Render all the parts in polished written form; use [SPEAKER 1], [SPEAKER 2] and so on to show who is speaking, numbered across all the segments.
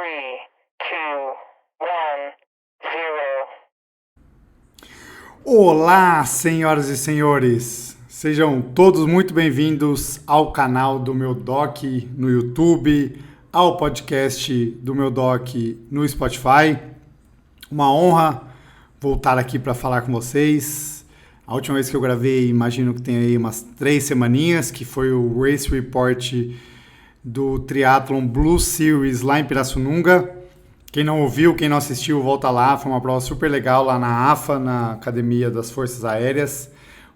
[SPEAKER 1] 3, 2, 1, 0.
[SPEAKER 2] Olá, senhoras e senhores! Sejam todos muito bem-vindos ao canal do meu Doc no YouTube, ao podcast do meu Doc no Spotify. Uma honra voltar aqui para falar com vocês. A última vez que eu gravei, imagino que tem aí umas 3 semaninhas, que foi o Race Report do Triathlon Blue Series lá em Pirassununga. Quem não ouviu, quem não assistiu, volta lá. Foi uma prova super legal lá na AFA, na Academia das Forças Aéreas.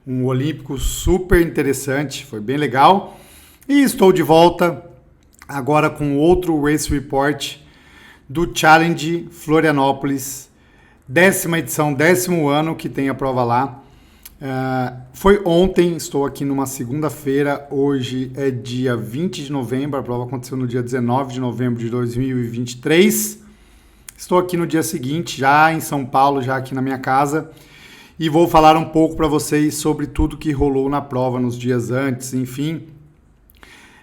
[SPEAKER 2] Um olímpico super interessante, foi bem legal. E estou de volta agora com outro Race Report do Challenge Florianópolis. 10ª edição, 10º ano que tem a prova lá. Foi ontem, estou aqui numa segunda-feira, hoje é dia 20 de novembro, a prova aconteceu no dia 19 de novembro de 2023. Estou aqui no dia seguinte, já em São Paulo, já aqui na minha casa, e vou falar um pouco para vocês sobre tudo que rolou na prova nos dias antes, enfim.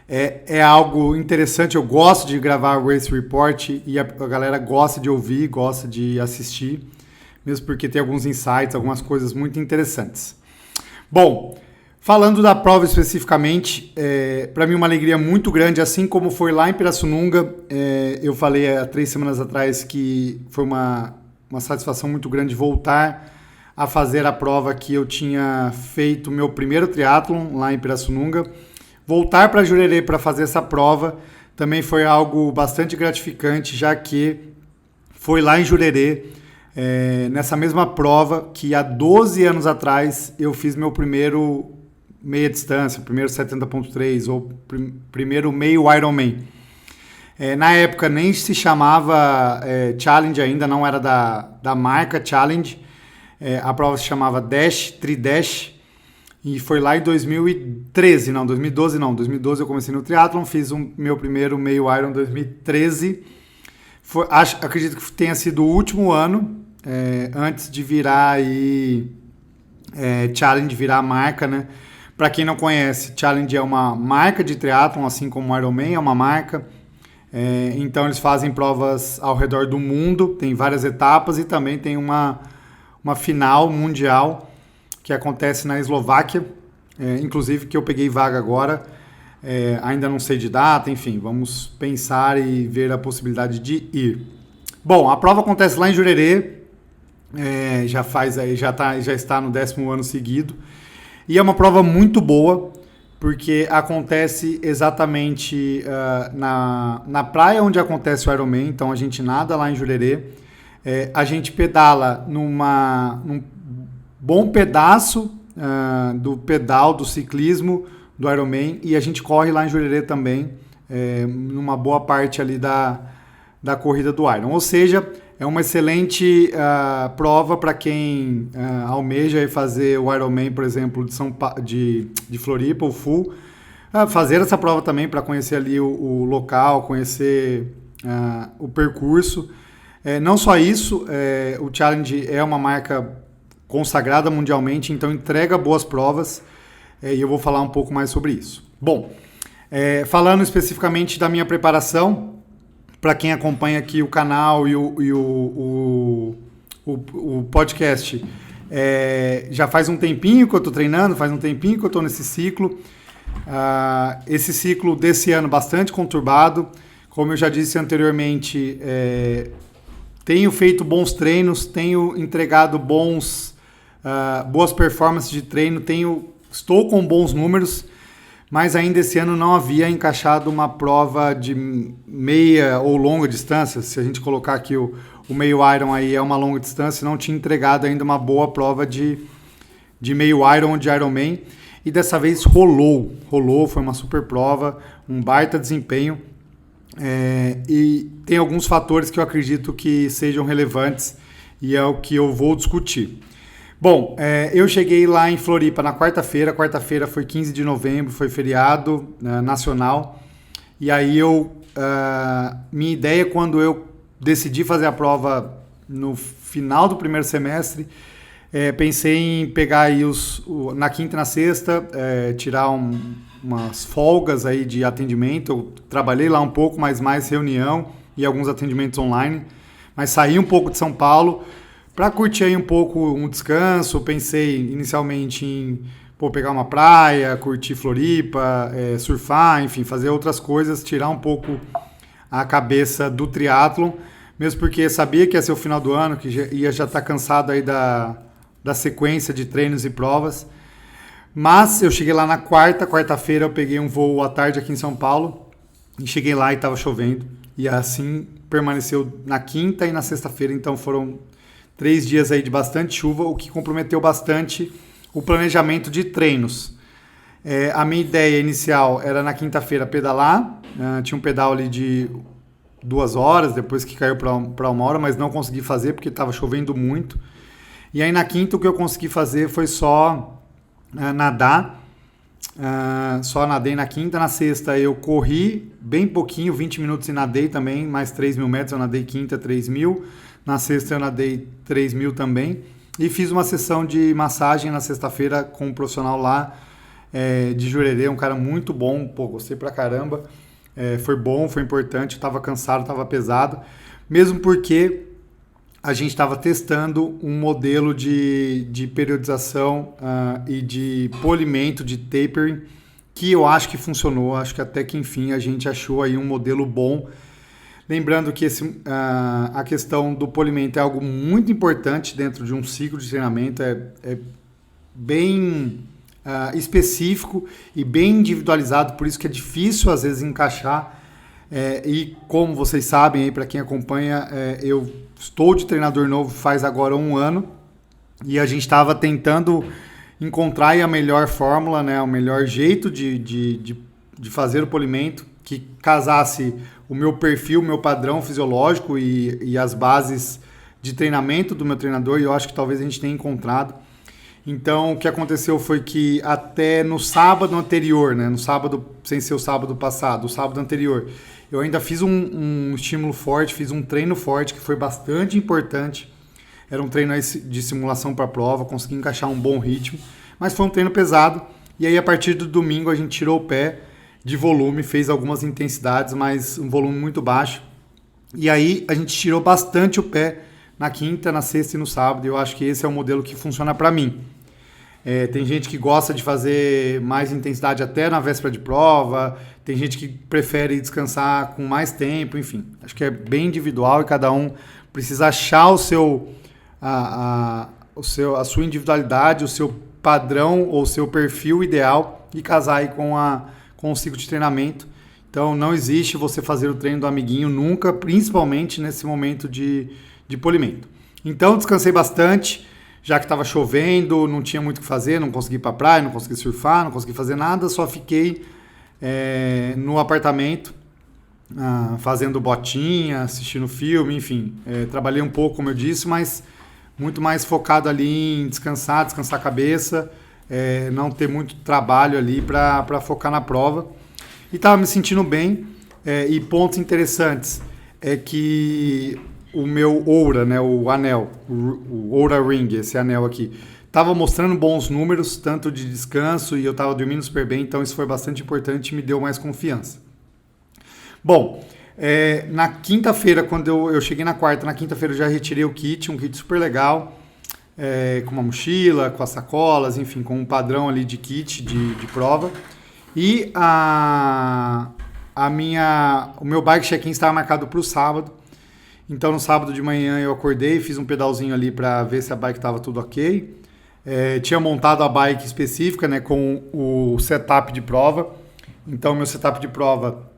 [SPEAKER 2] É algo interessante, eu gosto de gravar o Race Report e a galera gosta de ouvir, gosta de assistir, mesmo porque tem alguns insights, algumas coisas muito interessantes. Bom, falando da prova especificamente, para mim uma alegria muito grande, assim como foi lá em Pirassununga, eu falei há 3 semanas atrás que foi uma satisfação muito grande voltar a fazer a prova que eu tinha feito meu primeiro triatlon lá em Pirassununga. Voltar para Jurerê para fazer essa prova também foi algo bastante gratificante, já que foi lá em Jurerê, nessa mesma prova que há 12 anos atrás eu fiz meu primeiro meia distância, primeiro 70.3 ou primeiro meio Ironman. Na época nem se chamava Challenge ainda, não era da marca Challenge. A prova se chamava Dash, Tri-Dash, e foi lá em 2013, não, 2012 não, 2012 eu comecei no triatlon, fiz meu primeiro meio Iron em 2013. Acredito que tenha sido o último ano, antes de virar aí, Challenge, virar a marca, né? Para quem não conhece, Challenge é uma marca de triatlon, assim como o Ironman é uma marca. Então eles fazem provas ao redor do mundo, tem várias etapas e também tem uma final mundial que acontece na Eslováquia, inclusive que eu peguei vaga agora, ainda não sei de data, enfim, vamos pensar e ver a possibilidade de ir. Bom, a prova acontece lá em Jurerê, já está no 10º ano seguido, e é uma prova muito boa, porque acontece exatamente na praia onde acontece o Ironman, então a gente nada lá em Jurerê, a gente pedala num bom pedaço do pedal do ciclismo do Ironman e a gente corre lá em Jurerê também, numa boa parte ali da corrida do Iron. Ou seja, é uma excelente prova para quem almeja fazer o Ironman, por exemplo, de Floripa, o Full. Fazer essa prova também para conhecer ali o local, conhecer o percurso. Não só isso, o Challenge é uma marca consagrada mundialmente, então entrega boas provas, e eu vou falar um pouco mais sobre isso. Bom, falando especificamente da minha preparação, para quem acompanha aqui o canal e o podcast, já faz um tempinho que eu estou treinando, faz um tempinho que eu estou nesse ciclo. Esse ciclo desse ano bastante conturbado, como eu já disse anteriormente, tenho feito bons treinos, tenho entregado boas performances de treino, estou com bons números, mas ainda esse ano não havia encaixado uma prova de meia ou longa distância. Se a gente colocar aqui o meio Iron aí é uma longa distância, não tinha entregado ainda uma boa prova de meio Iron ou de Ironman, e dessa vez rolou, foi uma super prova, um baita desempenho. E tem alguns fatores que eu acredito que sejam relevantes e é o que eu vou discutir. Bom, eu cheguei lá em Floripa na quarta-feira foi 15 de novembro, foi feriado nacional, e aí minha ideia quando eu decidi fazer a prova no final do primeiro semestre, pensei em pegar aí na quinta e na sexta, tirar umas folgas aí de atendimento. Eu trabalhei lá um pouco, mas mais reunião e alguns atendimentos online, mas saí um pouco de São Paulo para curtir aí um pouco um descanso. Pensei inicialmente em pegar uma praia, curtir Floripa, surfar, enfim, fazer outras coisas, tirar um pouco a cabeça do triatlon, mesmo porque sabia que ia ser o final do ano, que ia estar cansado aí da sequência de treinos e provas. Mas eu cheguei lá na quarta-feira eu peguei um voo à tarde aqui em São Paulo e cheguei lá e estava chovendo. E assim permaneceu na quinta e na sexta-feira, então foram 3 dias aí de bastante chuva, o que comprometeu bastante o planejamento de treinos. A minha ideia inicial era na quinta-feira pedalar, tinha um pedal ali de 2 horas, depois que caiu para 1 hora, mas não consegui fazer porque estava chovendo muito. E aí na quinta o que eu consegui fazer foi só nadar, só nadei na quinta. Na sexta eu corri bem pouquinho, 20 minutos e nadei também, mais 3.000 metros, eu nadei quinta 3.000, na sexta eu nadei 3.000 também, e fiz uma sessão de massagem na sexta-feira com um profissional lá de Jurerê, um cara muito bom, gostei pra caramba, foi bom, foi importante, eu tava cansado, tava pesado, mesmo porque a gente estava testando um modelo de periodização e de polimento, de tapering, que eu acho que funcionou, acho que até que enfim a gente achou aí um modelo bom. Lembrando que a questão do polimento é algo muito importante dentro de um ciclo de treinamento, é bem específico e bem individualizado, por isso que é difícil às vezes encaixar. E como vocês sabem, para quem acompanha, eu estou de treinador novo faz agora 1 ano e a gente estava tentando encontrar aí a melhor fórmula, né, o melhor jeito de fazer o polimento que casasse o meu perfil, o meu padrão fisiológico e as bases de treinamento do meu treinador, e eu acho que talvez a gente tenha encontrado. Então, o que aconteceu foi que até no sábado anterior, né, no sábado, sem ser o sábado passado, o sábado anterior, eu ainda fiz um estímulo forte, fiz um treino forte que foi bastante importante. Era um treino de simulação para a prova, consegui encaixar um bom ritmo, mas foi um treino pesado. E aí, a partir do domingo, a gente tirou o pé de volume, fez algumas intensidades, mas um volume muito baixo. E aí, a gente tirou bastante o pé na quinta, na sexta e no sábado. E eu acho que esse é o modelo que funciona para mim. Tem gente que gosta de fazer mais intensidade até na véspera de prova, tem gente que prefere descansar com mais tempo, enfim. Acho que é bem individual e cada um precisa achar a sua individualidade, o seu padrão ou o seu perfil ideal e casar aí com o ciclo de treinamento. Então não existe você fazer o treino do amiguinho nunca, principalmente nesse momento de polimento. Então descansei bastante, já que estava chovendo, não tinha muito o que fazer, não consegui ir para a praia, não consegui surfar, não consegui fazer nada, só fiquei no apartamento fazendo botinha, assistindo filme, enfim. Trabalhei um pouco, como eu disse, mas muito mais focado ali em descansar a cabeça, não ter muito trabalho ali para focar na prova. E estava me sentindo bem, e pontos interessantes é que o meu Oura, né, o anel, o Oura Ring, esse anel aqui, estava mostrando bons números, tanto de descanso, e eu estava dormindo super bem, então isso foi bastante importante e me deu mais confiança. Bom, na quinta-feira, quando eu cheguei na quarta, na quinta-feira eu já retirei o kit, um kit super legal, com uma mochila, com as sacolas, enfim, com um padrão ali de kit de prova. E o meu bike check-in estava marcado para o sábado. Então, no sábado de manhã eu acordei, fiz um pedalzinho ali para ver se a bike estava tudo ok. Tinha montado a bike específica, né, com o setup de prova. Então, meu setup de prova,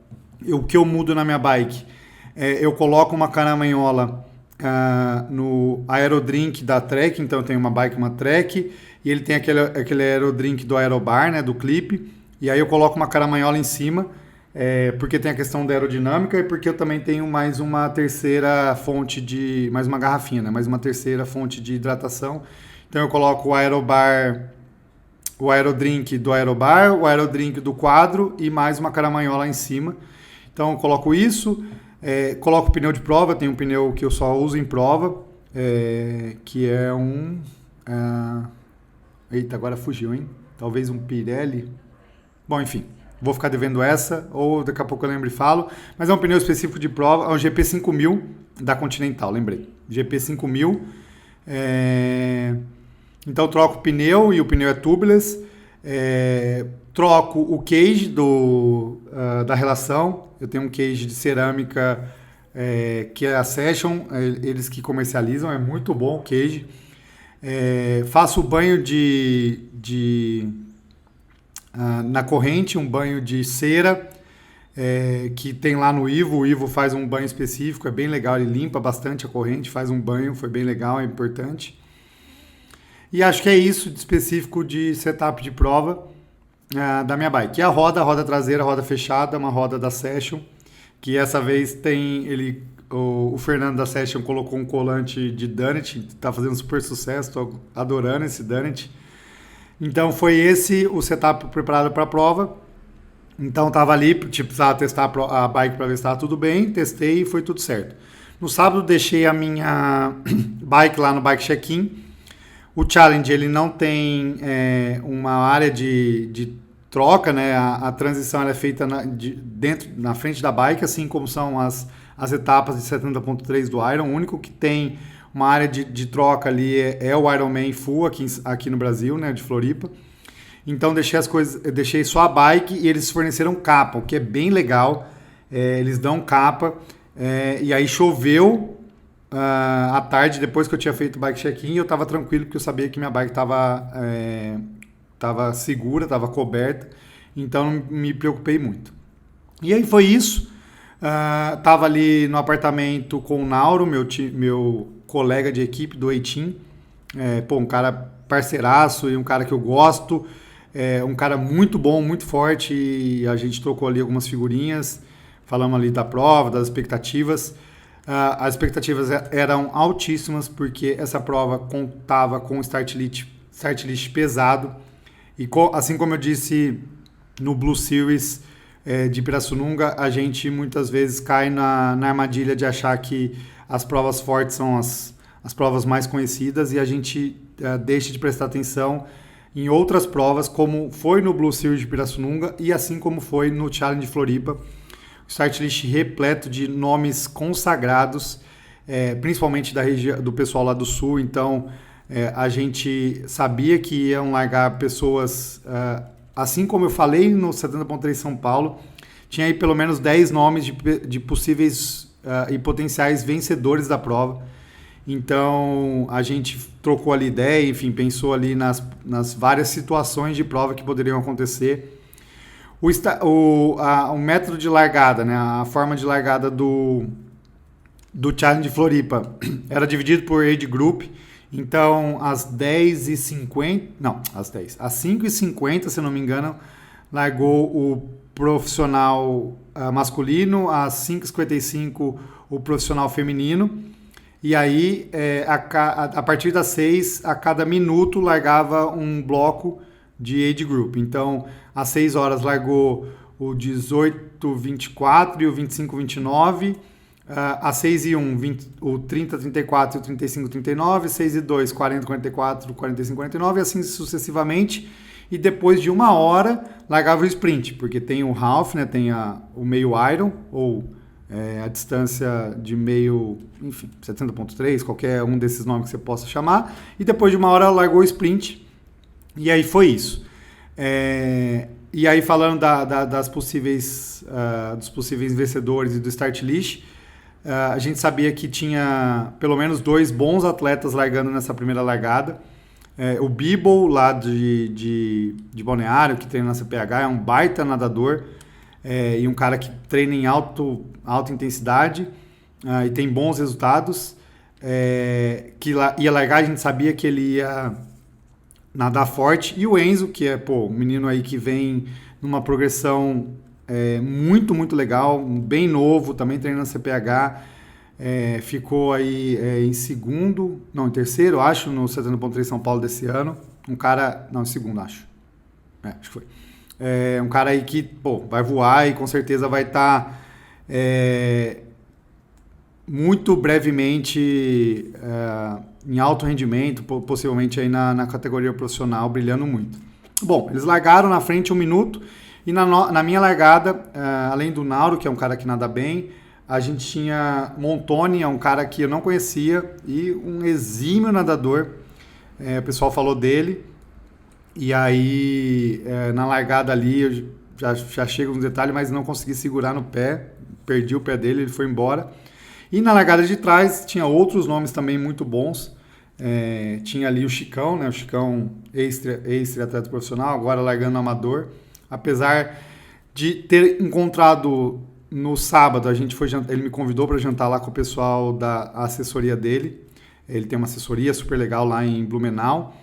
[SPEAKER 2] o que eu mudo na minha bike, eu coloco uma caramanhola no aerodrink da Trek. Então, eu tenho uma bike, uma Trek, e ele tem aquele aerodrink do Aerobar, né, do clipe. E aí eu coloco uma caramanhola em cima, porque tem a questão da aerodinâmica e porque eu também tenho mais uma terceira fonte mais uma garrafinha, né? Mais uma terceira fonte de hidratação. Então eu coloco o Aerobar, o aerodrink do Aerobar, o aerodrink do quadro e mais uma caramanhola em cima. Então eu coloco isso, coloco o pneu de prova, tem um pneu que eu só uso em prova, que é eita, agora fugiu, hein? Talvez um Pirelli. Bom, enfim, vou ficar devendo essa, ou daqui a pouco eu lembro e falo. Mas é um pneu específico de prova, é um GP 5000 da Continental, lembrei. GP 5000. Então troco o pneu, e o pneu é tubeless. Troco o cage da relação. Eu tenho um cage de cerâmica que é a Session, eles que comercializam, é muito bom o cage. Faço banho na corrente, um banho de cera, que tem lá no Ivo. O Ivo faz um banho específico, é bem legal, ele limpa bastante a corrente, faz um banho, foi bem legal, é importante. E acho que é isso de específico de setup de prova da minha bike. E a roda traseira, roda fechada, uma roda da Session, que essa vez tem o Fernando da Session colocou um colante de Dunnett, tá fazendo super sucesso, tô adorando esse Dunnett. Então foi esse o setup preparado para a prova. Então tava ali, precisava testar a bike para ver se estava tudo bem, testei e foi tudo certo. No sábado deixei a minha bike lá no Bike Check-in. O Challenge ele não tem uma área de troca, né? A transição ela é feita na frente da bike, assim como são as etapas de 70.3 do Iron. O único que tem uma área de troca ali é o Ironman Full aqui no Brasil, né? De Floripa. Então deixei só a bike e eles forneceram capa, o que é bem legal. Eles dão capa. E aí choveu à tarde, depois que eu tinha feito o bike check-in, eu estava tranquilo porque eu sabia que minha bike estava segura, estava coberta, então não me preocupei muito. E aí foi isso. Tava ali no apartamento com o Nauro, meu colega de equipe do A-Team. Um cara parceiraço e um cara que eu gosto. Um cara muito bom, muito forte, e a gente trocou ali algumas figurinhas, falamos ali da prova, das expectativas. As expectativas eram altíssimas, porque essa prova contava com start list pesado, e assim como eu disse no Blue Series de Pirassununga, a gente muitas vezes cai na armadilha de achar que as provas fortes são as provas mais conhecidas, e a gente deixa de prestar atenção em outras provas, como foi no Blue Series de Pirassununga e assim como foi no Challenge de Floripa. O start list repleto de nomes consagrados, principalmente da região, do pessoal lá do Sul. Então, a gente sabia que iam largar pessoas, assim como eu falei no 70.3 São Paulo, tinha aí pelo menos 10 nomes de possíveis e potenciais vencedores da prova. Então, a gente trocou ali ideia, enfim, pensou ali nas várias situações de prova que poderiam acontecer. O método de largada, né, a forma de largada do Challenge de Floripa era dividido por age group. Então, às 5h50, se não me engano, largou o profissional masculino, às 5h55 o profissional feminino. E aí, a partir das 6, a cada minuto largava um bloco de age group. Então, às 6 horas largou o 18-24 e o 25-29. Às 6h01, o 30-34 e o 35-39. 6h02, 40-44, 45-49, e assim sucessivamente. E depois de 1 hora, largava o sprint, porque tem o half, né, tem o meio iron, ou a distância de meio, enfim, 70.3, qualquer um desses nomes que você possa chamar. E depois de 1 hora, largou o sprint. E aí foi isso. E aí, falando dos possíveis vencedores e do start list, a gente sabia que tinha pelo menos 2 bons atletas largando nessa primeira largada. O Bibo, lá de Balneário, que treina na CPH, é um baita nadador, e um cara que treina em alta intensidade e tem bons resultados. Que ia largar, a gente sabia que ele ia nadar forte. E o Enzo, que é um menino aí que vem numa progressão muito, muito legal, bem novo, também treina na CPH, ficou aí em terceiro, acho, no 70.3 São Paulo desse ano. Um cara, não, em segundo, acho. Acho que foi. Um cara aí que, vai voar e com certeza vai estar muito brevemente em alto rendimento, possivelmente aí na categoria profissional, brilhando muito. Bom, eles largaram na frente 1 minuto, E na minha largada, além do Nauro, que é um cara que nada bem, a gente tinha Montoni, é um cara que eu não conhecia, e um exímio nadador. O pessoal falou dele. E aí, na largada ali, eu já chego nos detalhes, mas não consegui segurar no pé. Perdi o pé dele, ele foi embora. E na largada de trás, tinha outros nomes também muito bons. Tinha ali o Chicão, né? O Chicão, ex-triatleta profissional, agora largando no amador. Apesar de ter encontrado no sábado, ele me convidou para jantar lá com o pessoal da assessoria dele. Ele tem uma assessoria super legal lá em Blumenau.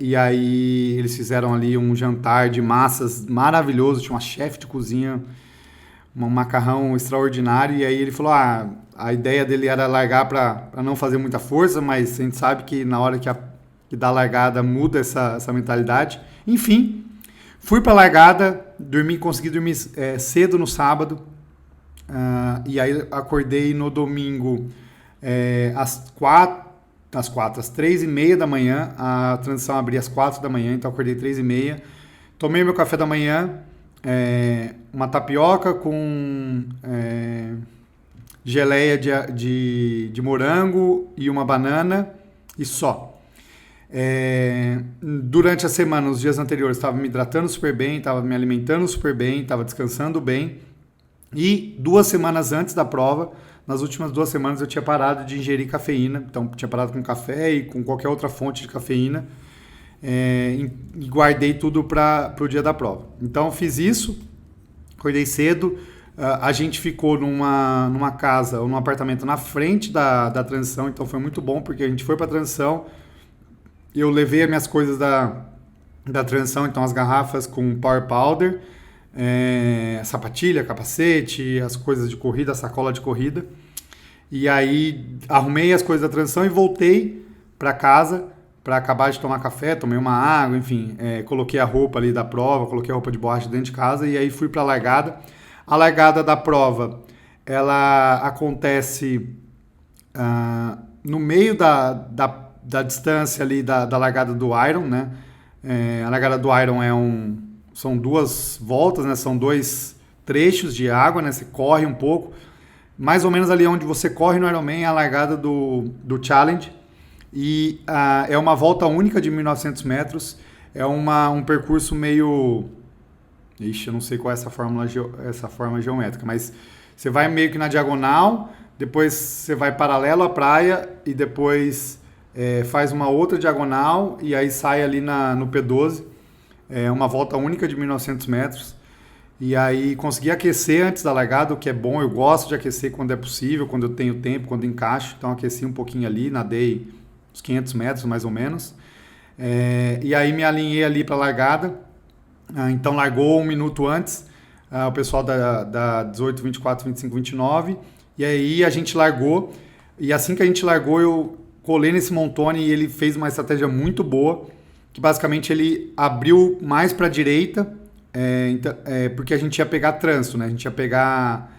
[SPEAKER 2] E aí eles fizeram ali um jantar de massas maravilhoso, tinha uma chefe de cozinha, um macarrão extraordinário, e aí ele falou, a ideia dele era largar para não fazer muita força, mas a gente sabe que na hora que dá a largada muda essa mentalidade. Enfim, fui para a largada, consegui dormir cedo no sábado, e aí acordei no domingo às 3h30 da manhã, a transição abria às 4 da manhã, então acordei 3h30, tomei meu café da manhã, uma tapioca com geleia de morango e uma banana e só. Durante a semana, os dias anteriores, estava me hidratando super bem, estava me alimentando super bem, estava descansando bem, e 2 semanas antes da prova, nas últimas 2 semanas eu tinha parado de ingerir cafeína, então tinha parado com café e com qualquer outra fonte de cafeína, e guardei tudo para o dia da prova. Então fiz isso, acordei cedo, a gente ficou numa casa ou num apartamento na frente da transição, então foi muito bom porque a gente foi para a transição, eu levei as minhas coisas da transição, então as garrafas com Power Powder, sapatilha, capacete, as coisas de corrida, a sacola de corrida. E aí arrumei as coisas da transição e voltei para casa para acabar de tomar café, tomei uma água, enfim, coloquei a roupa ali da prova, coloquei a roupa de borracha dentro de casa e aí fui para a largada. A largada da prova, ela acontece no meio da distância ali da largada do Iron, né? A largada do Iron são 2 voltas, né? São 2 trechos de água, né? Você corre um pouco. Mais ou menos ali onde você corre no Ironman é a largada do Challenge. E é uma volta única de 1.900 metros. É um percurso meio... Ixi, eu não sei qual é essa forma geométrica, mas você vai meio que na diagonal, depois você vai paralelo à praia e depois faz uma outra diagonal e aí sai ali no P12. É uma volta única de 1.900 metros. E aí consegui aquecer antes da largada, o que é bom. Eu gosto de aquecer quando é possível, quando eu tenho tempo, quando encaixo. Então aqueci um pouquinho ali, nadei uns 500 metros mais ou menos. E aí me alinhei ali para a largada. Então largou 1 minuto antes, o pessoal da 18, 24, 25, 29. E aí a gente largou. E assim que a gente largou, eu colei nesse Montoni e ele fez uma estratégia muito boa, que basicamente ele abriu mais para a direita, porque a gente ia pegar trânsito, né? A gente ia pegar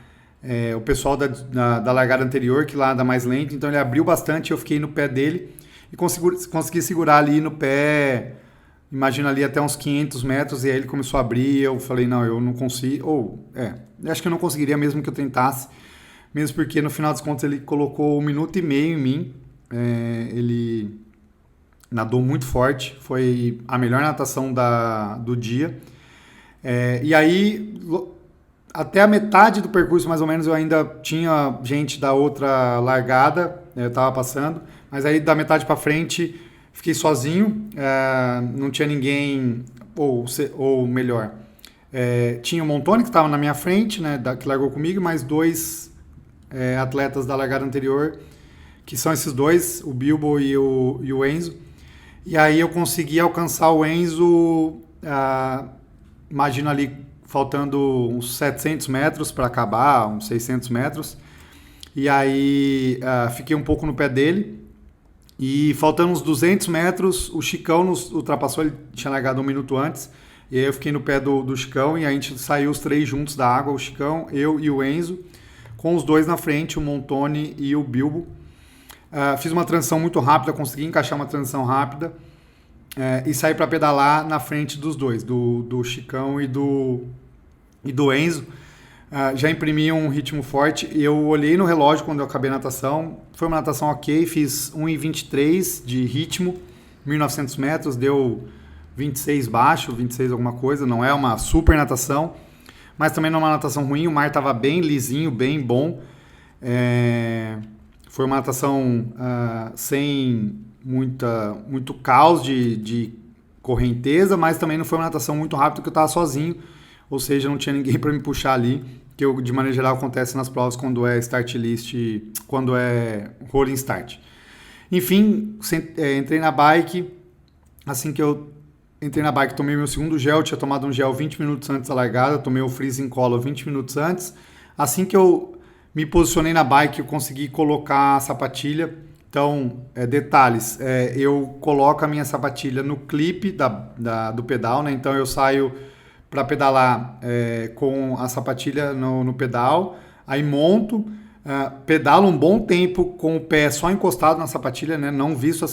[SPEAKER 2] o pessoal da largada anterior, que lá anda mais lento, então ele abriu bastante, eu fiquei no pé dele e consegui segurar ali no pé, imagina ali até uns 500 metros, e aí ele começou a abrir, eu falei, não, eu não consigo, acho que eu não conseguiria mesmo que eu tentasse, mesmo porque no final das contas ele colocou 1,5 minuto em mim, ele nadou muito forte, foi a melhor natação do dia. E aí, até a metade do percurso, mais ou menos, eu ainda tinha gente da outra largada, eu estava passando, mas aí da metade para frente fiquei sozinho, não tinha ninguém, ou melhor, tinha o Montoni que estava na minha frente, né, que largou comigo, mais 2 atletas da largada anterior, que são esses 2, o Bilbo e o Enzo. E aí eu consegui alcançar o Enzo, imagina ali faltando uns 700 metros para acabar, uns 600 metros. E aí fiquei um pouco no pé dele. E faltando uns 200 metros, o Chicão nos ultrapassou, ele tinha largado 1 minuto antes. E aí eu fiquei no pé do Chicão e a gente saiu os 3 juntos da água, o Chicão, eu e o Enzo, com os 2 na frente, o Montoni e o Bilbo. Fiz uma transição muito rápida, consegui encaixar uma transição rápida. e saí para pedalar na frente dos dois, do Chicão e do Enzo. Já imprimi um ritmo forte. Eu olhei no relógio quando eu acabei a natação. Foi uma natação ok, fiz 1,23 de ritmo, 1.900 metros, deu 26 baixo, 26 alguma coisa. Não é uma super natação, mas também não é uma natação ruim. O mar estava bem lisinho, bem bom. Foi uma natação sem muito caos de correnteza, mas também não foi uma natação muito rápida porque eu estava sozinho, ou seja, não tinha ninguém para me puxar ali, que de maneira geral acontece nas provas quando é start list, quando é rolling start. Enfim, entrei na bike. Assim que eu entrei na bike, tomei meu segundo gel, tinha tomado um gel 20 minutos antes da largada, tomei o freezing collar 20 minutos antes. Assim que eu me posicionei na bike, eu consegui colocar a sapatilha. Então, detalhes, eu coloco a minha sapatilha no clipe do pedal, né? Então eu saio para pedalar com a sapatilha no pedal, aí monto, pedalo um bom tempo com o pé só encostado na sapatilha, né? Não visto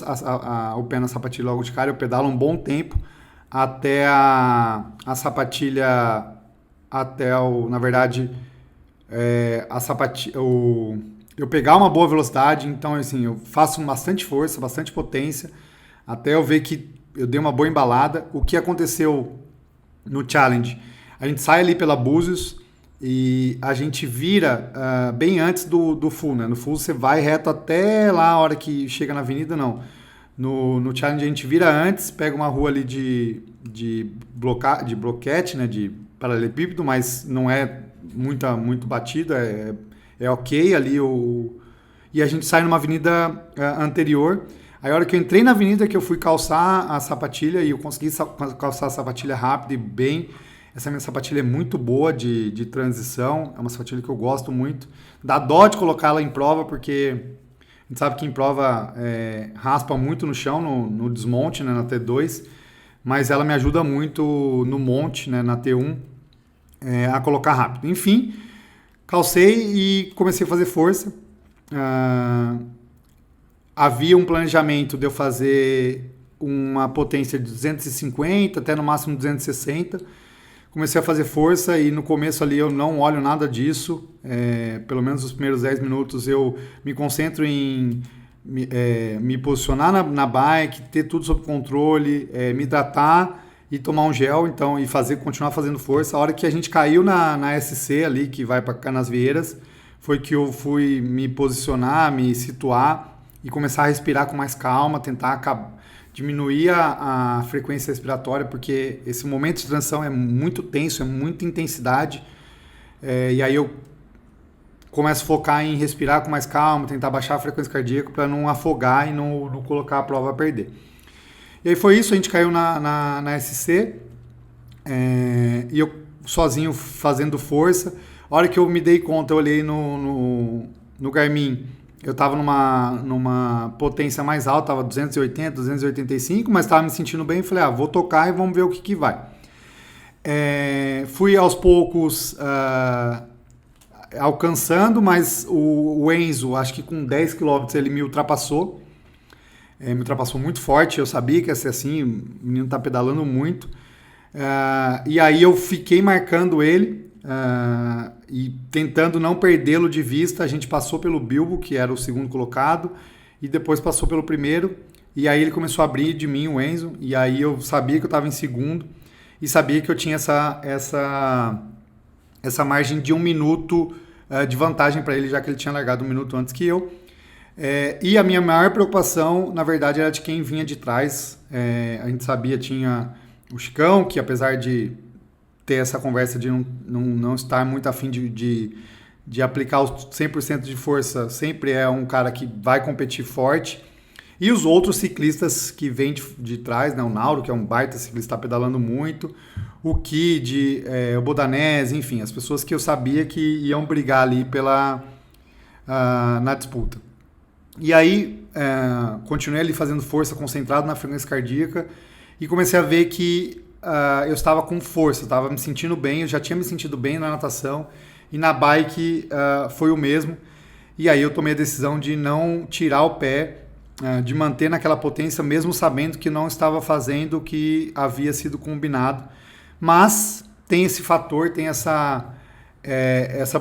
[SPEAKER 2] o pé na sapatilha logo de cara, eu pedalo um bom tempo até a sapatilha, na verdade, a sapatilha, eu pegar uma boa velocidade. Então assim, eu faço bastante força, bastante potência, até eu ver que eu dei uma boa embalada. O que aconteceu no challenge? A gente sai ali pela Búzios e a gente vira bem antes do full, né? No full você vai reto até lá a hora que chega na avenida, não. No challenge a gente vira antes, pega uma rua ali de bloquete, né? De paralelepípedo, mas não é muito batido, é ok ali. E a gente sai numa avenida anterior. Aí a hora que eu entrei na avenida, que eu fui calçar a sapatilha, e eu consegui calçar a sapatilha rápido e bem. Essa minha sapatilha é muito boa de transição, é uma sapatilha que eu gosto muito. Dá dó de colocá-la em prova, porque a gente sabe que em prova raspa muito no chão, no desmonte, né, na T2, mas ela me ajuda muito no monte, né, na T1, a colocar rápido. Enfim, calcei e comecei a fazer força. Havia um planejamento de eu fazer uma potência de 250 até no máximo 260. Comecei a fazer força e no começo ali eu não olho nada disso. Pelo menos os primeiros 10 minutos eu me concentro em me posicionar na bike, ter tudo sob controle, me hidratar e tomar um gel, então, e continuar fazendo força. A hora que a gente caiu na SC ali, que vai para Canasvieiras, foi que eu fui me posicionar, me situar e começar a respirar com mais calma, tentar diminuir a frequência respiratória, porque esse momento de transição é muito tenso, é muita intensidade, e aí eu começo a focar em respirar com mais calma, tentar baixar a frequência cardíaca para não afogar e não colocar a prova a perder. E aí foi isso, a gente caiu na SC, e eu sozinho fazendo força. A hora que eu me dei conta, eu olhei no Garmin, eu estava numa potência mais alta, estava 280, 285, mas estava me sentindo bem. Falei, vou tocar e vamos ver o que vai. Fui aos poucos alcançando, mas o Enzo, acho que com 10 km ele me ultrapassou. Me ultrapassou muito forte, eu sabia que ia ser assim, o menino está pedalando muito. E aí eu fiquei marcando ele, e tentando não perdê-lo de vista. A gente passou pelo Bilbo, que era o segundo colocado, e depois passou pelo primeiro, e aí ele começou a abrir de mim, o Enzo, e aí eu sabia que eu estava em segundo, e sabia que eu tinha essa margem de 1 minuto de vantagem para ele, já que ele tinha largado 1 minuto antes que eu. E a minha maior preocupação, na verdade, era de quem vinha de trás. A gente sabia, tinha o Chicão, que apesar de ter essa conversa de não estar muito afim de aplicar os 100% de força, sempre é um cara que vai competir forte. E os outros ciclistas que vêm de trás, né? O Nauro, que é um baita ciclista, está pedalando muito, o Kid, o Bodanese, enfim, as pessoas que eu sabia que iam brigar ali na disputa. E aí, continuei ali fazendo força, concentrado na frequência cardíaca, e comecei a ver que eu estava com força, estava me sentindo bem, eu já tinha me sentido bem na natação, e na bike foi o mesmo. E aí eu tomei a decisão de não tirar o pé de manter naquela potência, mesmo sabendo que não estava fazendo o que havia sido combinado. Mas tem esse fator, tem essa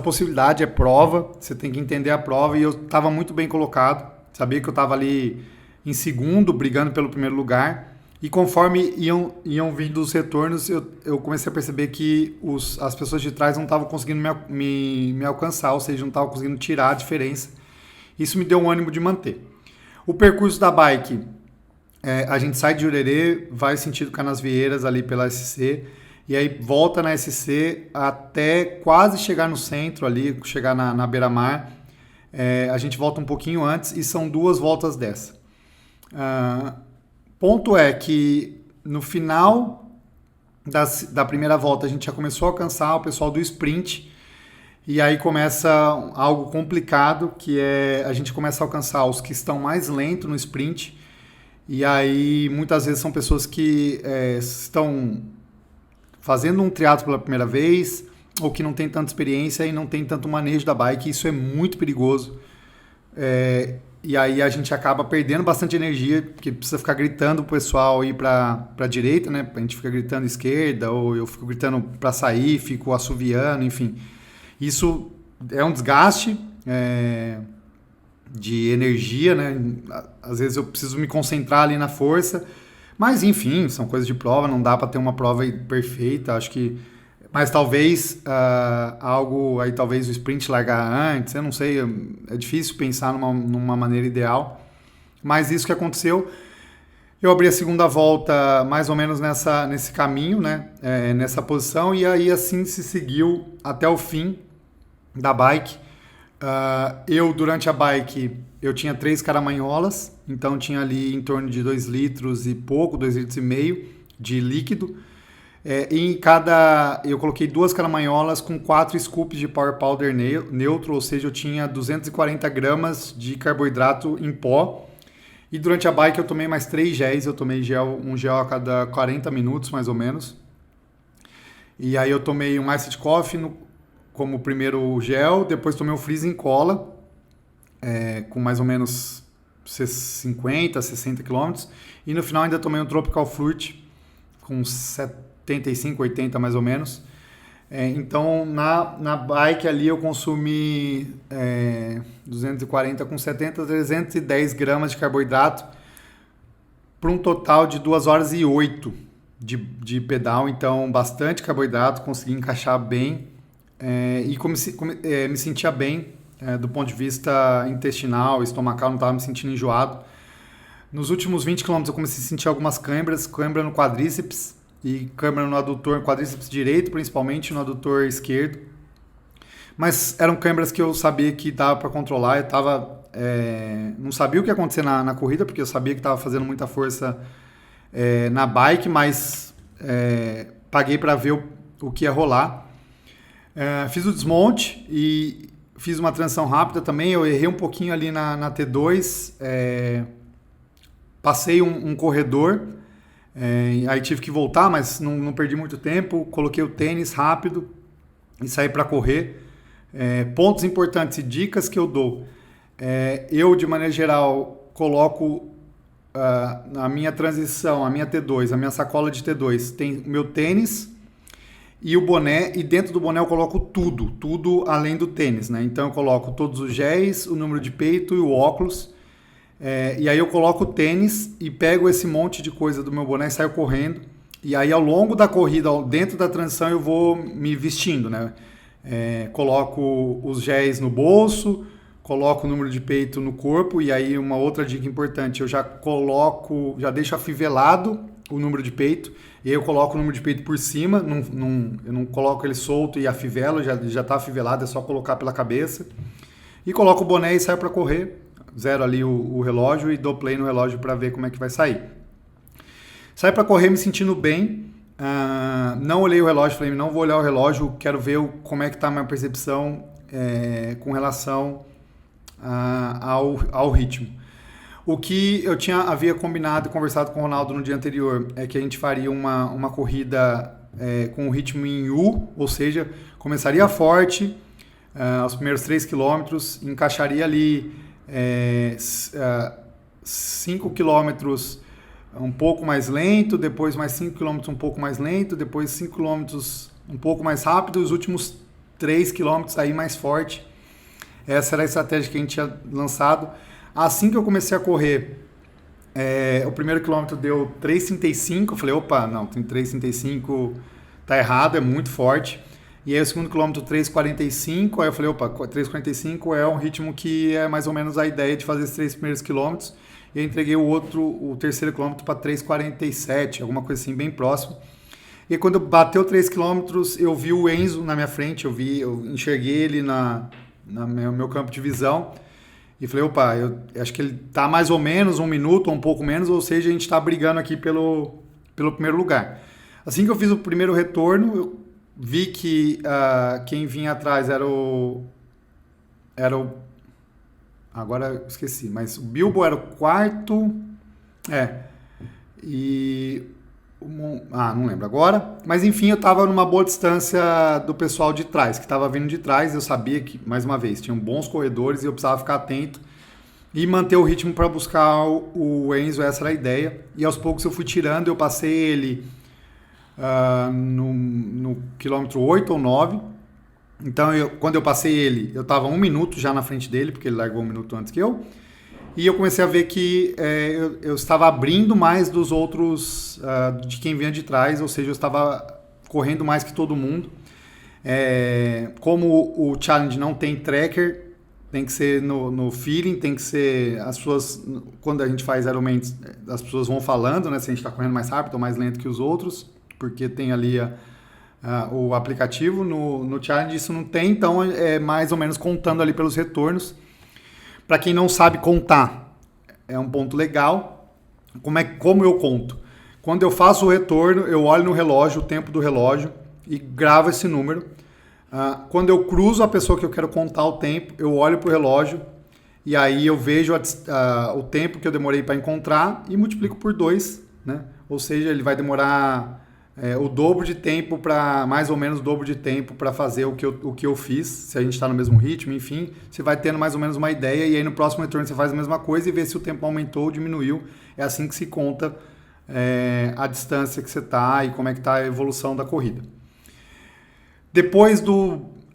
[SPEAKER 2] possibilidade, é prova, você tem que entender a prova, e eu estava muito bem colocado, sabia que eu estava ali em segundo, brigando pelo primeiro lugar, e conforme iam vindo os retornos, eu comecei a perceber que as pessoas de trás não estavam conseguindo me alcançar, ou seja, não estavam conseguindo tirar a diferença. Isso me deu um ânimo de manter. O percurso da bike, a gente sai de Jurerê, vai sentido Canasvieiras ali pela SC, e aí volta na SC até quase chegar no centro ali, chegar na beira-mar. A gente volta um pouquinho antes e são 2 voltas dessa. Ponto é que no final da primeira volta a gente já começou a alcançar o pessoal do sprint, e aí começa algo complicado, que é a gente começa a alcançar os que estão mais lentos no sprint, e aí muitas vezes são pessoas que estão fazendo um triatlo pela primeira vez, ou que não tem tanta experiência e não tem tanto manejo da bike. Isso é muito perigoso. E aí a gente acaba perdendo bastante energia, porque precisa ficar gritando pro pessoal ir para a direita, né? A gente fica gritando esquerda, ou eu fico gritando para sair, fico assoviando, enfim. Isso é um desgaste de energia, né? Às vezes eu preciso me concentrar ali na força, mas enfim, são coisas de prova, não dá para ter uma prova perfeita, acho que... Mas talvez algo, aí talvez o sprint largar antes, eu não sei, é difícil pensar numa maneira ideal, mas isso que aconteceu. Eu abri a segunda volta mais ou menos nesse caminho, né? Nessa posição, e aí assim se seguiu até o fim da bike. Durante a bike, eu tinha 3 caramanholas, então tinha ali em torno de 2 litros e pouco, 2 litros e meio de líquido. Eu coloquei 2 caramanholas com 4 scoops de Power Powder neutro, ou seja, eu tinha 240 gramas de carboidrato em pó. E durante a bike eu tomei mais 3 géis, eu tomei um gel a cada 40 minutos, mais ou menos. E aí eu tomei um Iced Coffee como primeiro gel, depois tomei um Freezing Cola, com mais ou menos 50, 60 km. E no final ainda tomei um Tropical Fruit com 75, 80 mais ou menos. Então na bike ali eu consumi 240 com 70, 310 gramas de carboidrato, para um total de 2 horas e 8 de pedal. Então bastante carboidrato, consegui encaixar bem, e me sentia bem do ponto de vista intestinal, estomacal, não estava me sentindo enjoado. Nos últimos 20 km eu comecei a sentir algumas câimbra no quadríceps e câimbra no adutor, quadríceps direito, principalmente no adutor esquerdo. Mas eram câimbras que eu sabia que dava para controlar. Eu não sabia o que ia acontecer na corrida, porque eu sabia que estava fazendo muita força na bike, mas paguei para ver o que ia rolar. Fiz o desmonte e fiz uma transição rápida também. Eu errei um pouquinho ali na T2, passei um corredor, aí tive que voltar, mas não perdi muito tempo. Coloquei o tênis rápido e saí para correr. Pontos importantes e dicas que eu dou. Eu, de maneira geral, coloco a minha transição, a minha T2, a minha sacola de T2, tem o meu tênis e o boné, e dentro do boné eu coloco tudo além do tênis, né? Então eu coloco todos os géis, o número de peito e o óculos. E aí eu coloco o tênis e pego esse monte de coisa do meu boné e saio correndo. E aí ao longo da corrida, dentro da transição, eu vou me vestindo, né? Coloco os géis no bolso, coloco o número de peito no corpo. E aí uma outra dica importante, eu já deixo afivelado o número de peito, e aí eu coloco o número de peito por cima, eu não coloco ele solto e afivelo, já está afivelado, é só colocar pela cabeça. E coloco o boné e saio para correr. Zero ali o relógio e dou play no relógio para ver como é que vai sair. Saí para correr me sentindo bem, não olhei o relógio, falei, não vou olhar o relógio, quero ver como é que está a minha percepção com relação ao ritmo. O que eu havia combinado e conversado com o Ronaldo no dia anterior é que a gente faria uma corrida com o ritmo em U, ou seja, começaria forte, os primeiros 3 km, encaixaria ali 5 quilômetros um pouco mais lento, depois mais 5 quilômetros um pouco mais lento, depois 5 quilômetros um pouco mais rápido, e os últimos 3 quilômetros aí mais forte. Essa era a estratégia que a gente tinha lançado. Assim que eu comecei a correr, o primeiro quilômetro deu 3,35, eu falei, opa, não, tem 3,35, tá errado, é muito forte. E aí o segundo quilômetro 3,45, aí eu falei, opa, 3,45 é um ritmo que é mais ou menos a ideia de fazer esses 3 primeiros quilômetros. E eu entreguei o terceiro quilômetro para 3,47, alguma coisa assim, bem próximo. E quando bateu 3 quilômetros, eu vi o Enzo na minha frente, eu enxerguei ele no meu campo de visão. E falei, opa, eu acho que ele tá mais ou menos 1 minuto ou um pouco menos, ou seja, a gente tá brigando aqui pelo primeiro lugar. Assim que eu fiz o primeiro retorno, eu vi que quem vinha atrás era o... Agora eu esqueci, mas o Bilbo era o quarto... E... não lembro agora. Mas enfim, eu estava numa boa distância do pessoal de trás, que estava vindo de trás. Eu sabia que, mais uma vez, tinham bons corredores e eu precisava ficar atento e manter o ritmo para buscar o Enzo. Essa era a ideia. E aos poucos eu fui tirando, eu passei ele no quilômetro 8 ou 9. Então, quando eu passei ele, eu estava 1 minuto já na frente dele, porque ele largou 1 minuto antes que eu. E eu comecei a ver que eu estava abrindo mais dos outros, de quem vinha de trás, ou seja, eu estava correndo mais que todo mundo. Como o challenge não tem tracker, tem que ser no feeling, tem que ser as pessoas, quando a gente faz Ironman, as pessoas vão falando, né, se a gente está correndo mais rápido ou mais lento que os outros, porque tem ali o aplicativo. No challenge isso não tem, então é mais ou menos contando ali pelos retornos. Para quem não sabe contar, é um ponto legal. Como eu conto? Quando eu faço o retorno, eu olho no relógio, o tempo do relógio, e gravo esse número. Quando eu cruzo a pessoa que eu quero contar o tempo, eu olho para o relógio, e aí eu vejo o tempo que eu demorei para encontrar e multiplico por 2, né? Ou seja, ele vai demorar o dobro de tempo, mais ou menos o dobro de tempo para fazer o que eu fiz, se a gente está no mesmo ritmo, enfim, você vai tendo mais ou menos uma ideia, e aí no próximo retorno você faz a mesma coisa e vê se o tempo aumentou ou diminuiu. É assim que se conta a distância que você está e como é que está a evolução da corrida. Depois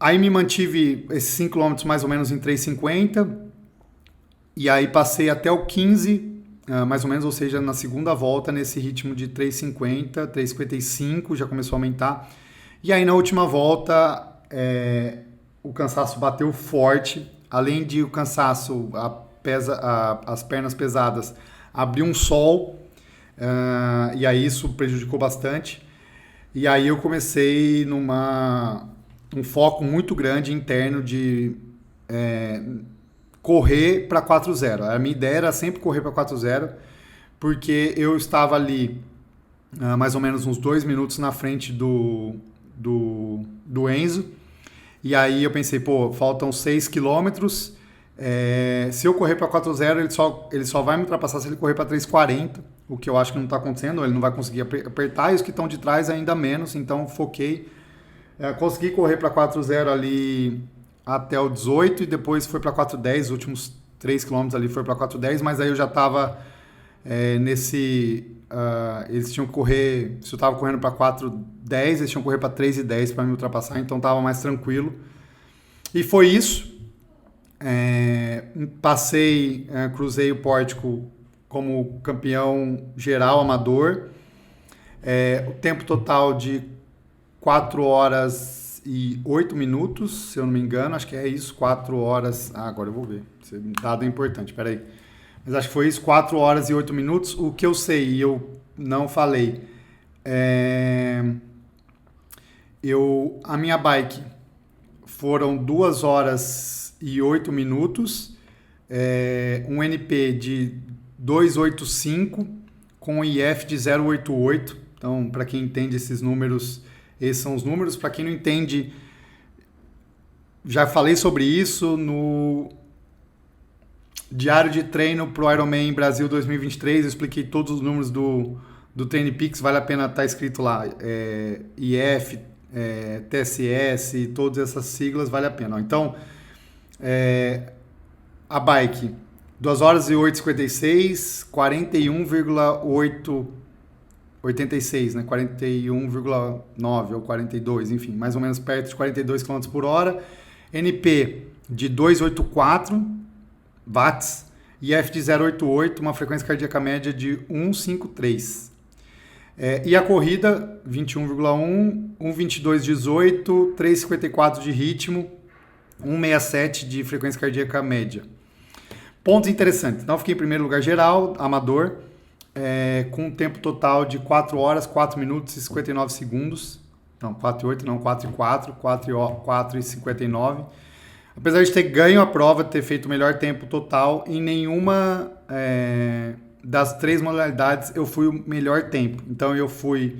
[SPEAKER 2] aí me mantive esses 5 km mais ou menos em 3,50, e aí passei até o 15 mais ou menos, ou seja, na segunda volta, nesse ritmo de 3,50, 3,55, já começou a aumentar. E aí na última volta, o cansaço bateu forte. Além de o cansaço, as pernas pesadas, abriu um sol, e aí isso prejudicou bastante. E aí eu comecei um foco muito grande interno de correr para 4.0. A minha ideia era sempre correr para 4.0, porque eu estava ali mais ou menos uns 2 minutos na frente do Enzo. E aí eu pensei, faltam 6 quilômetros. Se eu correr para 4.0, ele só vai me ultrapassar se ele correr para 3.40, o que eu acho que não está acontecendo. Ele não vai conseguir apertar, e os que estão de trás ainda menos. Então foquei, consegui correr para 4.0 ali até o 18, e depois foi para 4.10, os últimos 3 km ali foi para 4.10, mas aí eu já estava eles tinham que correr, se eu estava correndo para 4.10, eles tinham que correr para 3.10 para me ultrapassar, então estava mais tranquilo. E foi isso. Cruzei o pórtico como campeão geral amador. O tempo total de 4 horas e 8 minutos, se eu não me engano, acho que é isso, 4 horas... agora eu vou ver, esse dado é importante, peraí. Mas acho que foi isso, 4 horas e 8 minutos. O que eu sei, e eu não falei, a minha bike foram 2 horas e 8 minutos, um NP de 2,85 com IF de 0,88. Então, para quem entende esses números, esses são os números. Para quem não entende, já falei sobre isso no diário de treino para o Ironman Brasil 2023. Eu expliquei todos os números do TrainPix, vale a pena estar escrito lá. IF, TSS, todas essas siglas, vale a pena. Então, a bike 2 horas e 8,56, 41,86, né? 41,9 ou 42, enfim, mais ou menos perto de 42 km por hora. NP de 284 watts e F de 0,88, uma frequência cardíaca média de 153. E a corrida, 21,1, 1,22,18, 3,54 de ritmo, 1,67 de frequência cardíaca média. Pontos interessantes. Então, eu fiquei em primeiro lugar geral, amador, com um tempo total de 4 horas, 4 minutos e 59 segundos. Não, 4,8, não, 4,4, 4,59. Apesar de ter ganho a prova, ter feito o melhor tempo total, em nenhuma das 3 modalidades eu fui o melhor tempo. Então eu fui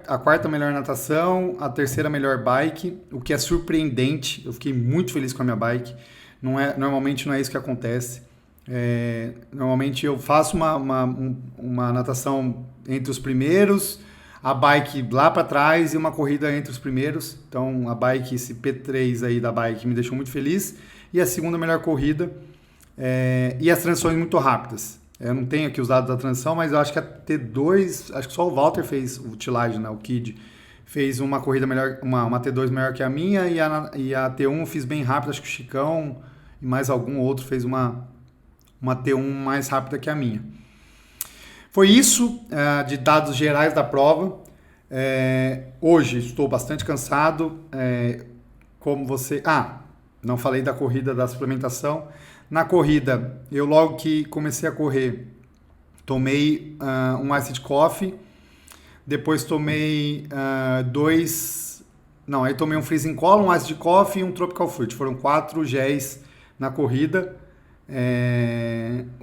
[SPEAKER 2] a quarta melhor natação, a terceira melhor bike, o que é surpreendente. Eu fiquei muito feliz com a minha bike. Normalmente não é isso que acontece. Normalmente eu faço uma natação entre os primeiros, a bike lá para trás e uma corrida entre os primeiros. Então a bike, esse P3 aí da bike me deixou muito feliz. E a segunda melhor corrida. E as transições muito rápidas. Eu não tenho aqui os dados da transição, mas eu acho que a T2, acho que só o Walter fez o Tilage, né? O Kid fez uma corrida melhor, uma T2 melhor que a minha, e a T1 eu fiz bem rápido, acho que o Chicão e mais algum outro fez uma T1 mais rápida que a minha. Foi isso de dados gerais da prova. Hoje estou bastante cansado. Como você... não falei da corrida, da suplementação. Na corrida, eu logo que comecei a correr, tomei um Iced Coffee, depois tomei aí tomei um Freezing Cola, um Iced Coffee e um Tropical Fruit. Foram 4 géis na corrida,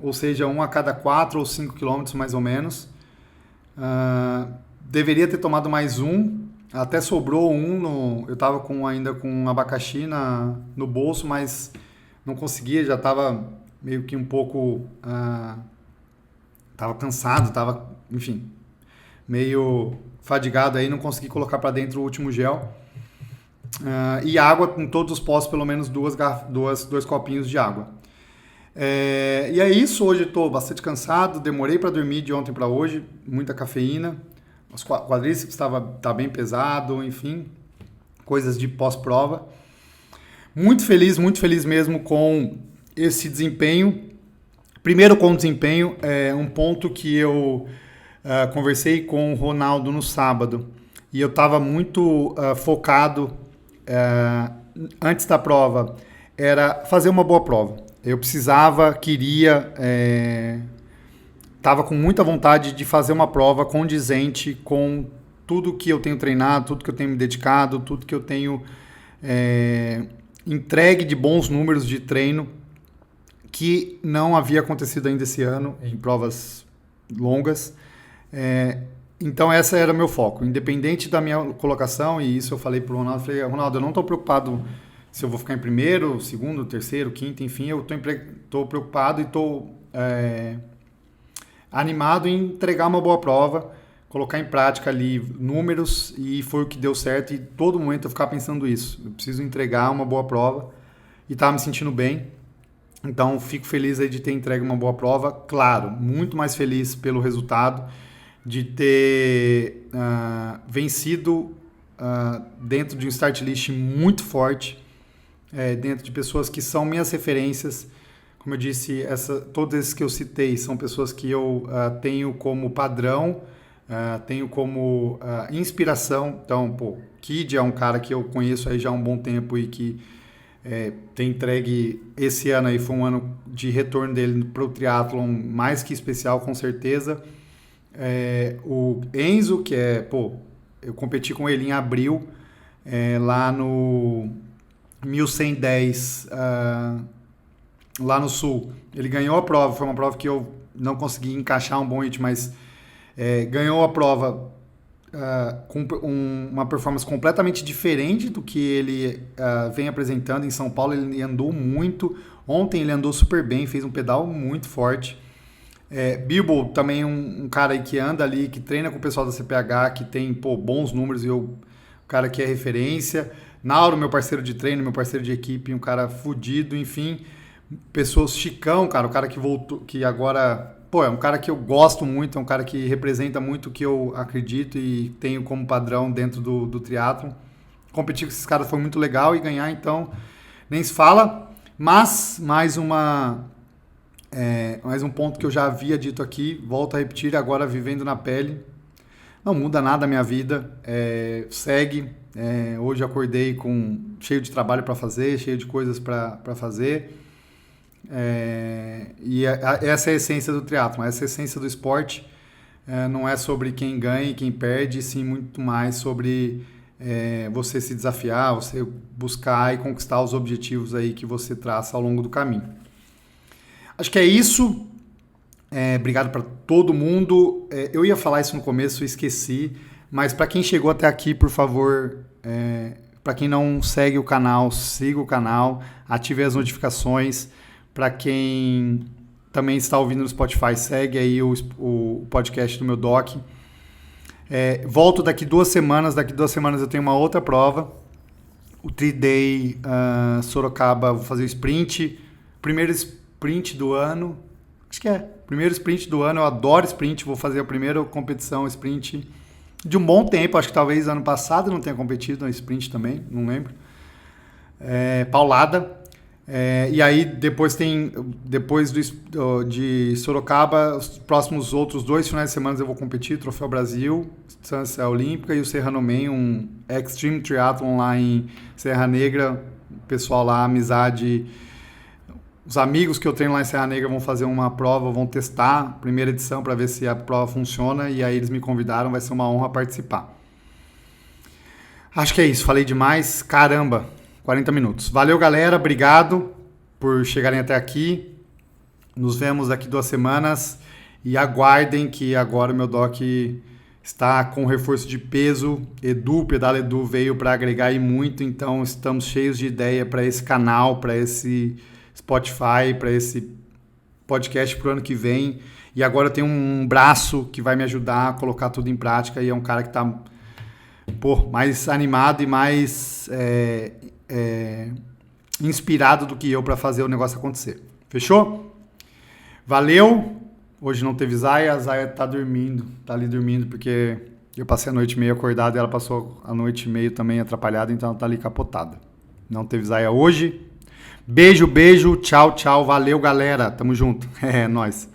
[SPEAKER 2] ou seja, um a cada 4 ou 5 quilômetros mais ou menos. Deveria ter tomado mais um, até sobrou um, eu estava ainda com um abacaxi no bolso, mas não conseguia, já estava meio que um pouco... Estava cansado, estava, enfim, meio fadigado aí, não consegui colocar para dentro o último gel. E água, em todos os postos, pelo menos dois copinhos de água. E é isso, hoje estou bastante cansado, demorei para dormir de ontem para hoje, muita cafeína, os quadríceps tá bem pesado, enfim, coisas de pós-prova. Muito feliz mesmo com esse desempenho. Primeiro com o desempenho, um ponto que eu conversei com o Ronaldo no sábado, e eu estava muito focado antes da prova, era fazer uma boa prova. Eu estava com muita vontade de fazer uma prova condizente com tudo que eu tenho treinado, tudo que eu tenho me dedicado, tudo que eu tenho entregue de bons números de treino, que não havia acontecido ainda esse ano em provas longas. Então esse era meu foco, independente da minha colocação, e isso eu falei para o Ronaldo, Ronaldo, eu não estou preocupado se eu vou ficar em primeiro, segundo, terceiro, quinto, enfim, eu estou preocupado e estou animado em entregar uma boa prova, colocar em prática ali números, e foi o que deu certo, e todo momento eu ficava pensando isso, eu preciso entregar uma boa prova, e estava me sentindo bem. Então fico feliz aí de ter entregue uma boa prova, claro, muito mais feliz pelo resultado, de ter vencido dentro de um start list muito forte, dentro de pessoas que são minhas referências. Como eu disse, todos esses que eu citei são pessoas que eu tenho como padrão, tenho como inspiração. Então, Kid é um cara que eu conheço aí já há um bom tempo e que tem entregue, esse ano aí foi um ano de retorno dele para o triatlon mais que especial, com certeza. O Enzo, que eu competi com ele em abril, lá no 1110, lá no Sul. Ele ganhou a prova, foi uma prova que eu não consegui encaixar um bom ritmo, mas ganhou a prova com uma performance completamente diferente do que ele vem apresentando em São Paulo. Ele andou muito, ontem ele andou super bem, fez um pedal muito forte. Bilbo também um cara aí que anda ali, que treina com o pessoal da CPH, que tem bons números, e o cara que é referência. Nauro, meu parceiro de treino, meu parceiro de equipe, um cara fudido, enfim. pessoas, Chicão, cara, o cara que voltou, que agora, pô, é um cara que eu gosto muito, é um cara que representa muito o que eu acredito e tenho como padrão dentro do triatlon. Competir com esses caras foi muito legal e ganhar, então, nem se fala. Mas, mais um ponto que eu já havia dito aqui, volto a repetir, agora vivendo na pele. Não muda nada a minha vida, segue. Hoje acordei cheio de trabalho para fazer, cheio de coisas para fazer. Essa é a essência do triatlon, essa é a essência do esporte. Não é sobre quem ganha e quem perde, sim muito mais sobre você se desafiar, você buscar e conquistar os objetivos aí que você traça ao longo do caminho. Acho que é isso. Obrigado para todo mundo. Eu ia falar isso no começo, esqueci. Mas para quem chegou até aqui, por favor, para quem não segue o canal, siga o canal, ative as notificações. Para quem também está ouvindo no Spotify, segue aí o podcast do meu doc. Volto daqui 2 semanas. Daqui 2 semanas eu tenho uma outra prova. O 3-Day Sorocaba, vou fazer o sprint. Primeiro sprint do ano. Acho que primeiro sprint do ano. Eu adoro sprint. Vou fazer a primeira competição sprint de um bom tempo. Acho que talvez ano passado eu não tenha competido no sprint também. Não lembro. Paulada. E aí depois de Sorocaba, os próximos outros 2 finais de semana eu vou competir, Troféu Brasil, Distância Olímpica e o Serrano Man, um Extreme Triathlon lá em Serra Negra, o pessoal lá, amizade, os amigos que eu tenho lá em Serra Negra vão fazer uma prova, vão testar a primeira edição para ver se a prova funciona e aí eles me convidaram, vai ser uma honra participar. Acho que é isso, falei demais, caramba! 40 minutos. Valeu, galera. Obrigado por chegarem até aqui. Nos vemos daqui 2 semanas. E aguardem que agora o meu doc está com reforço de peso. Pedala Edu veio para agregar e muito. Então, estamos cheios de ideia para esse canal, para esse Spotify, para esse podcast para o ano que vem. E agora eu tenho um braço que vai me ajudar a colocar tudo em prática. E é um cara que está mais animado e mais... inspirado do que eu para fazer o negócio acontecer. Fechou? Valeu! Hoje não teve Zaya, a Zaya tá ali dormindo, porque eu passei a noite meio acordada e ela passou a noite meio também atrapalhada, então ela tá ali capotada. Não teve Zaya hoje. Beijo, tchau, valeu, galera, tamo junto. Nóis.